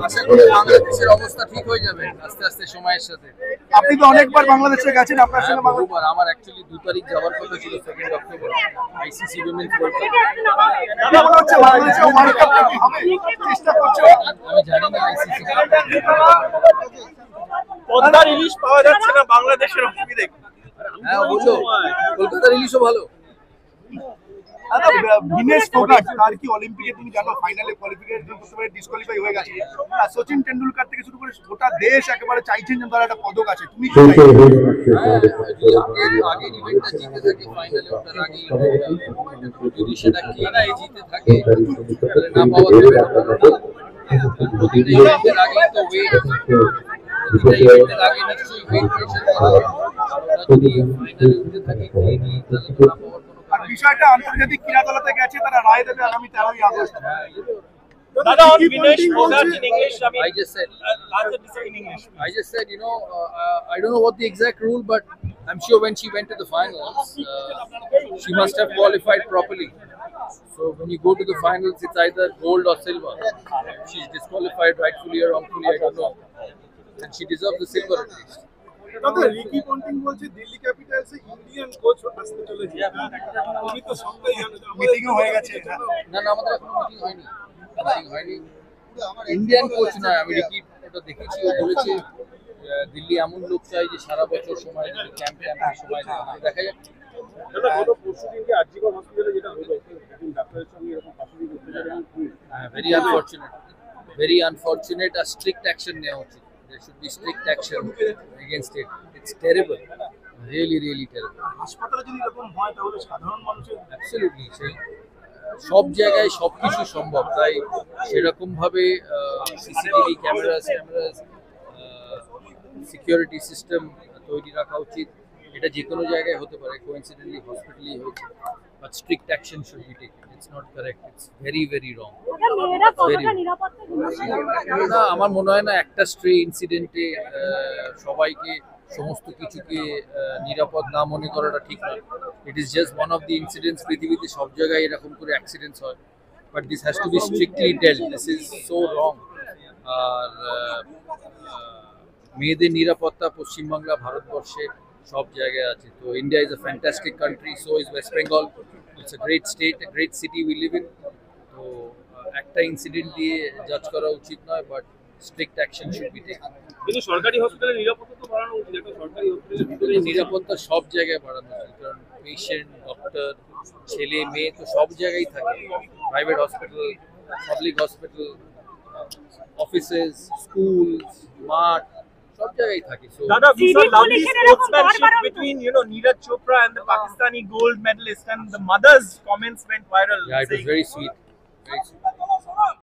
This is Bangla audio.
আশা করি বাংলাদেশের অবস্থা ঠিক হয়ে যাবে আস্তে আস্তে সময়ের সাথে। আপনি তো অনেকবার বাংলাদেশে গেছেন, আপনার সঙ্গে বহুবার। আমার অ্যাকচুয়ালি 2 তারিখ যাওয়ার কথা ছিল 2 October ICC women's world cup. মনে হচ্ছে বাংলাদেশে ওয়ার্ল্ড কাপটা কি হবে, চেষ্টা করছো? আমি জানি না আইসিসি পদ্মার ইলিশ পাওয়া যাচ্ছে না বাংলাদেশের অসুবিধা। হ্যাঁ বললো কলকাতার ইলিশও ভালো। বিনেশ ফোগাট তার কি অলিম্পিকে তুমি জানো ফাইনালে কোয়ালিফিকেশন করতে পারে ডিসকোয়ালিফাই হয়ে গেছে। সচিন টেন্ডুলকার থেকে শুরু করে গোটা দেশ একেবারে চাইছেন যে তার একটা পদক আছে, তুমি কি চাইছো? আগের ইভেন্টটা জিতে থাকে ফাইনালে, ওটার আগে যদি সেটা কেনায় জিতে থাকে তাহলে না পাওয়া যাবে না। প্রতিটা ইভেন্টের আগে তো ওয়েট, প্রতিটা ইভেন্টের আগে নিশ্চয়ই ওয়েট প্রেশার করা হয়। ওটা যদি ফাইনালে উঠে থাকে ক্লিনলি তাহলে তো না পাওয়ার কোনো আর বিষয়টা আন্তর্জাতিক ক্রীড়া আদালতে গেছে, তারা রায় দেবে আগামী 13ই August. Dada, on Vinesh Phogat in English, I mean, I just said, in English. I don't know what the exact rule, but I'm sure when she went to the finals, she must have qualified properly. So when you go to the finals, it's either gold or silver. She's disqualified rightfully or wrongfully, I don't know. And she deserves the silver at least. তবে রিকি পন্টিং বলছে দিল্লি ক্যাপিটালসে ইন্ডিয়ান কোচ আসতে চলেছে। তুমি তো সবাই জানো, মিটিংও হয়ে গেছে। না আমাদের এখনো মিটিং হয়নি। ইন্ডিয়ান কোচ না, আমি রিকি ওটা দেখেছি, ও বলেছে দিল্লি এমন লোক চাই যে সারা বছর সময় দেবে, ক্যাম্পে সময় দেবে। দেখা যাক। দাদা গত পরশুদিনকে আরজিকর হসপিটালে যেটা হলো, একজন ডাক্তারের সঙ্গে এরকম পাশাপাশি করতে যাবেন, very unfortunate. A strict action নেওয়া উচিত। There should be strict action against it. It's terrible, really terrible. হাসপাতালে যদি এরকম হয় তাহলে সাধারণ মানুষের Absolutely, সব জায়গায় সবকিছু সম্ভব, তাই সেরকম ভাবে সিসিটিভি ক্যামেরাস সিকিউরিটি সিস্টেম তৈরি রাখা উচিত। এটা যে কোনো জায়গায় হতে পারে, কোইন্সিডেন্টলি হসপিটালেই হয়েছে, but strict action should be taken. It's not correct, it's very wrong. না, আমার মনে হয় না একটা স্ট্রে ইনসিডেন্টে সবাইকে সমস্ত কিছুকে নিরাপদ না মনে করাটা ঠিক নয়। It is just one of the incidents. পৃথিবীতে সব জায়গায় এরকম করে অ্যাক্সিডেন্টস হয়, but this has to be strictly dealt. This is so wrong. আর মেয়েদের নিরাপত্তা পশ্চিমবাংলা, ভারতবর্ষে সব জায়গায় আছে। তো India is a fantastic country, so is West Bengal. It's a great state, a great city we live in. তো একটা ইনসিডেন্ট দিয়ে জাজ করা উচিত নয়, but strict action should be taken. কিন্তু সরকারি হসপিটালের নিরাপত্তা তো বাড়ানো উচিত। একটা সরকারি হসপিটালের ভিতরে নিরাপত্তা সব জায়গায় বাড়ানো উচিত, কারণ পেশেন্ট, ডক্টর, ছেলে মেয়ে তো সব জায়গায় থাকে। Private hospital, public hospital, offices, school, মাঠ, সব জায়গায় থাকে। So Dada, we saw lovely sportsmanship between, Neeraj Chopra and the Pakistani gold medalist, and the mother's comments went viral. yeah, it was very sweet. Very sweet.